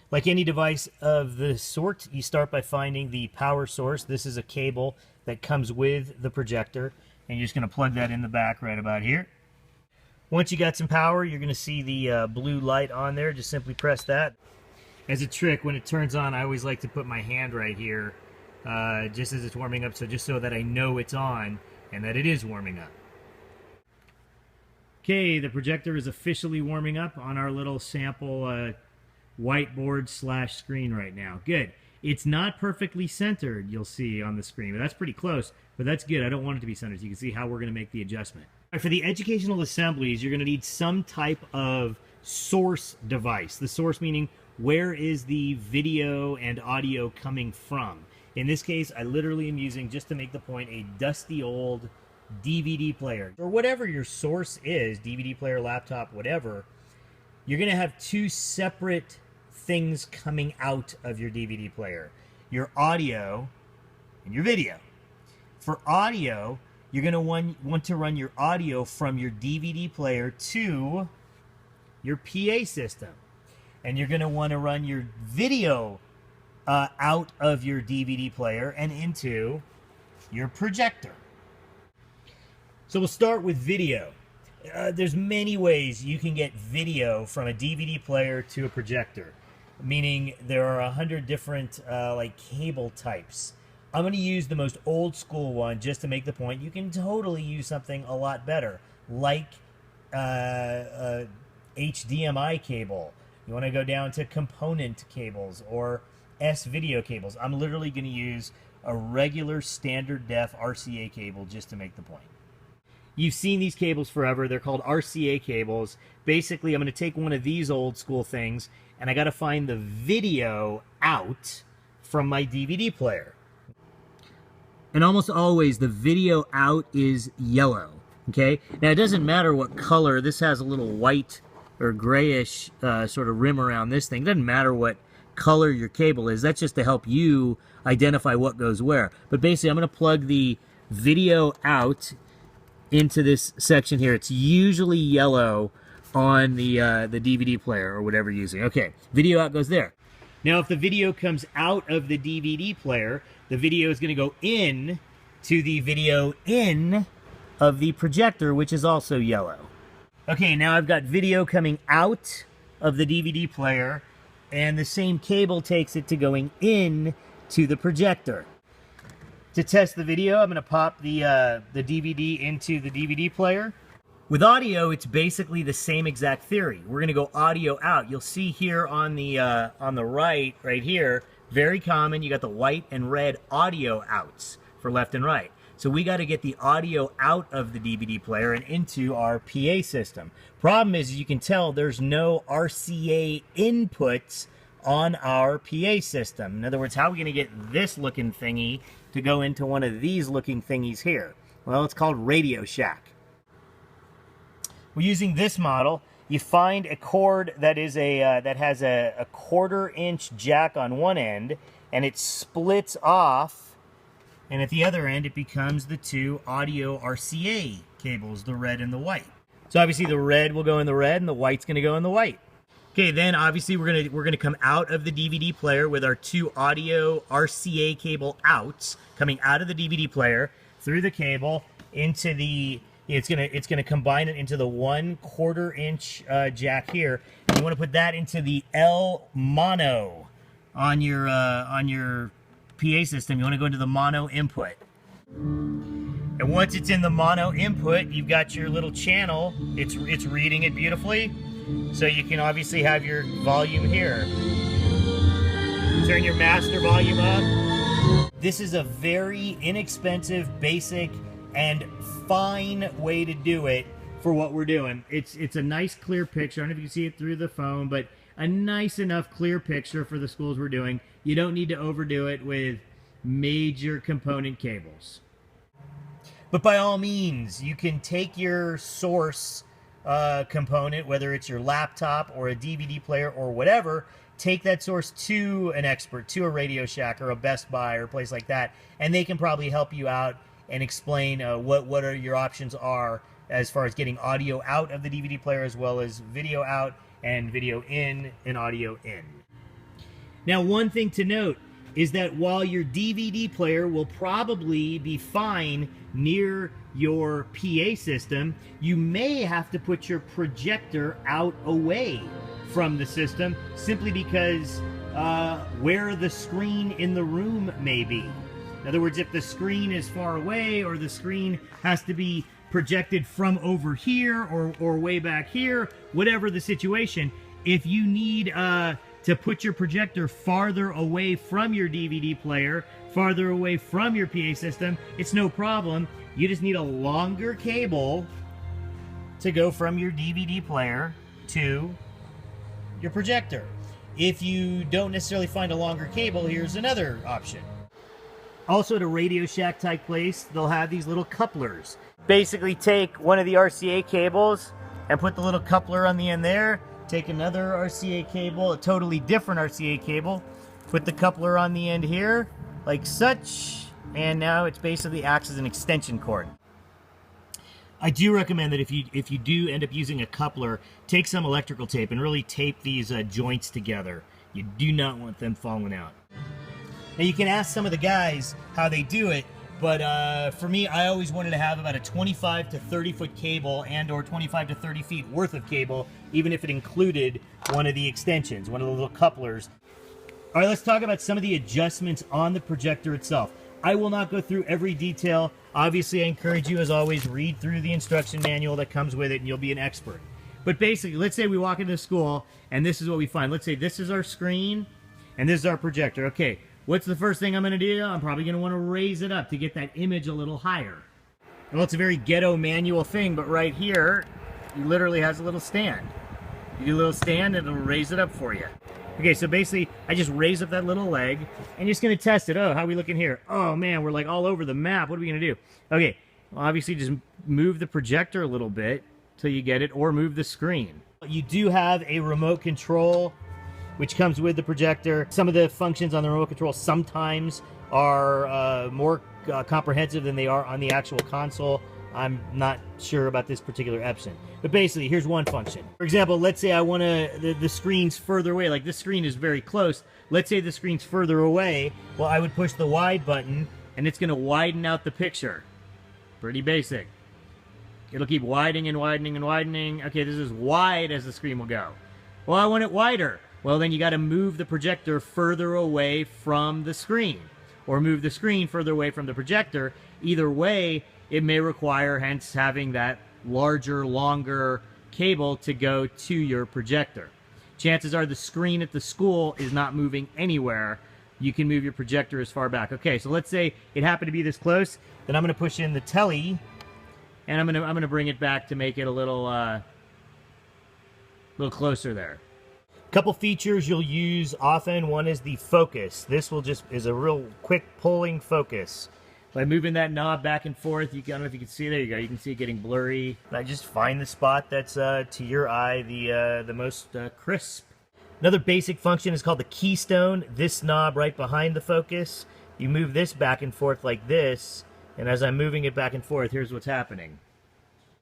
Like any device of the sort, you start by finding the power source. This is a cable that comes with the projector, and you're just going to plug that in the back right about here. Once you got some power, you're going to see the blue light on there. Just simply press that. As a trick, when it turns on, I always like to put my hand right here just as it's warming up, just so that I know it's on and that it is warming up. Okay, the projector is officially warming up on our little sample whiteboard / screen right now. Good. It's not perfectly centered, you'll see on the screen, but that's pretty close. But that's good. I don't want it to be centered, so you can see how we're going to make the adjustment. All right, for the educational assemblies, you're going to need some type of source device. The source meaning where is the video and audio coming from. In this case, I literally am using, just to make the point, a dusty old DVD player. Or whatever your source is, DVD player, laptop, whatever, you're going to have two separate things coming out of your DVD player. Your audio and your video. For audio, you're going to want to run your audio from your DVD player to your PA system. And you're going to want to run your video out of your DVD player and into your projector. So we'll start with video. There's many ways you can get video from a DVD player to a projector, meaning there are 100 different like cable types. I'm going to use the most old school one just to make the point. You can totally use something a lot better, like HDMI cable. You want to go down to component cables or S-video cables. I'm literally going to use a regular standard def RCA cable just to make the point. You've seen these cables forever. They're called RCA cables. Basically, I'm going to take one of these old school things, and I got to find the video out from my DVD player. And almost always, the video out is yellow. Okay? Now, it doesn't matter what color. This has a little white or grayish sort of rim around this thing. It doesn't matter what color your cable is. That's just to help you identify what goes where. But basically, I'm going to plug the video out into this section here. It's usually yellow on the DVD player or whatever you're using. Okay, video out goes there. Now, if the video comes out of the DVD player, the video is going to go in to the video in of the projector, which is also yellow. Okay, now I've got video coming out of the DVD player, and the same cable takes it to going in to the projector. To test the video, I'm going to pop the DVD into the DVD player. With audio, it's basically the same exact theory. We're going to go audio out. You'll see here on the right here, very common, you got the white and red audio outs for left and right. So we got to get the audio out of the DVD player and into our PA system. Problem is, as you can tell, there's no RCA inputs on our PA system. In other words, how are we going to get this looking thingy to go into one of these looking thingies here? Well, it's called Radio Shack. We're using this model. You find a cord that is that has a 1/4 inch jack on one end, and it splits off. And at the other end, it becomes the two audio RCA cables, the red and the white. So obviously the red will go in the red and the white's going to go in the white. Okay, then obviously we're gonna come out of the DVD player with our two audio RCA cable outs coming out of the DVD player through the cable into the. It's gonna combine it into the 1/4 inch jack here. And you want to put that into the L mono on your PA system. You want to go into the mono input. And once it's in the mono input, you've got your little channel. It's reading it beautifully. So you can obviously have your volume here. Turn your master volume up. This is a very inexpensive, basic, and fine way to do it for what we're doing. It's a nice clear picture. I don't know if you can see it through the phone, but a nice enough clear picture for the schools we're doing. You don't need to overdo it with major component cables. But by all means, you can take your source component, whether it's your laptop or a DVD player or whatever, take that source to an expert, to a Radio Shack or a Best Buy or a place like that, and they can probably help you out and explain what are your options are as far as getting audio out of the DVD player as well as video out and video in and audio in. Now, one thing to note is that while your DVD player will probably be fine near your PA system, you may have to put your projector out away from the system simply because where the screen in the room may be. In other words, if the screen is far away or the screen has to be projected from over here or way back here, whatever the situation, if you need to put your projector farther away from your DVD player, farther away from your PA system, it's no problem. You just need a longer cable to go from your DVD player to your projector. If you don't necessarily find a longer cable, here's another option. Also at a Radio Shack type place, they'll have these little couplers. Basically take one of the RCA cables and put the little coupler on the end there. Take another RCA cable, a totally different RCA cable, put the coupler on the end here, like such, and now it's basically acts as an extension cord. I do recommend that if you do end up using a coupler, take some electrical tape and really tape these joints together. You do not want them falling out. Now you can ask some of the guys how they do it, but for me, I always wanted to have about a 25 to 30 foot cable and or 25 to 30 feet worth of cable, even if it included one of the extensions, one of the little couplers. All right, let's talk about some of the adjustments on the projector itself. I will not go through every detail. Obviously, I encourage you, as always, read through the instruction manual that comes with it and you'll be an expert. But basically, let's say we walk into school and this is what we find. Let's say this is our screen and this is our projector. Okay, what's the first thing I'm going to do? I'm probably going to want to raise it up to get that image a little higher. Well, it's a very ghetto manual thing, but right here, it literally has a little stand. You do a little stand and it'll raise it up for you. Okay, so basically, I just raise up that little leg, and just going to test it. Oh, how are we looking here? Oh, man, we're like all over the map. What are we going to do? Okay, well, obviously, just move the projector a little bit till you get it, or move the screen. You do have a remote control, which comes with the projector. Some of the functions on the remote control sometimes are more comprehensive than they are on the actual console. I'm not sure about this particular Epson. But basically, here's one function. For example, let's say I want the screen's further away. Like this screen is very close. Let's say the screen's further away. Well, I would push the wide button, and it's going to widen out the picture. Pretty basic. It'll keep widening and widening and widening. Okay, this is as wide as the screen will go. Well, I want it wider. Well, then you got to move the projector further away from the screen, or move the screen further away from the projector. Either way, it may require, hence, having that larger, longer cable to go to your projector. Chances are the screen at the school is not moving anywhere. You can move your projector as far back. Okay, so let's say it happened to be this close. Then I'm going to push in the telly, and I'm going to bring it back to make it a little closer there. Couple features you'll use often. One is the focus. This is a real quick pulling focus. By moving that knob back and forth, I don't know if you can see, there you go, you can see it getting blurry. I just find the spot that's, to your eye, the most crisp. Another basic function is called the keystone. This knob right behind the focus, you move this back and forth like this, and as I'm moving it back and forth, here's what's happening.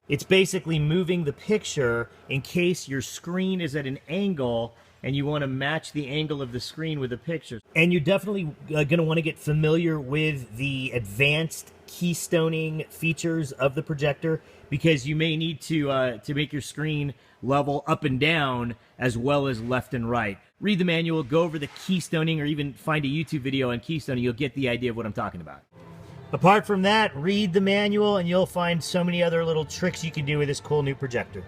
It's basically moving the picture in case your screen is at an angle and you want to match the angle of the screen with the picture. And you're definitely going to want to get familiar with the advanced keystoning features of the projector, because you may need to make your screen level up and down as well as left and right. Read the manual, go over the keystoning, or even find a YouTube video on keystoning. You'll get the idea of what I'm talking about. Apart from that, read the manual and you'll find so many other little tricks you can do with this cool new projector.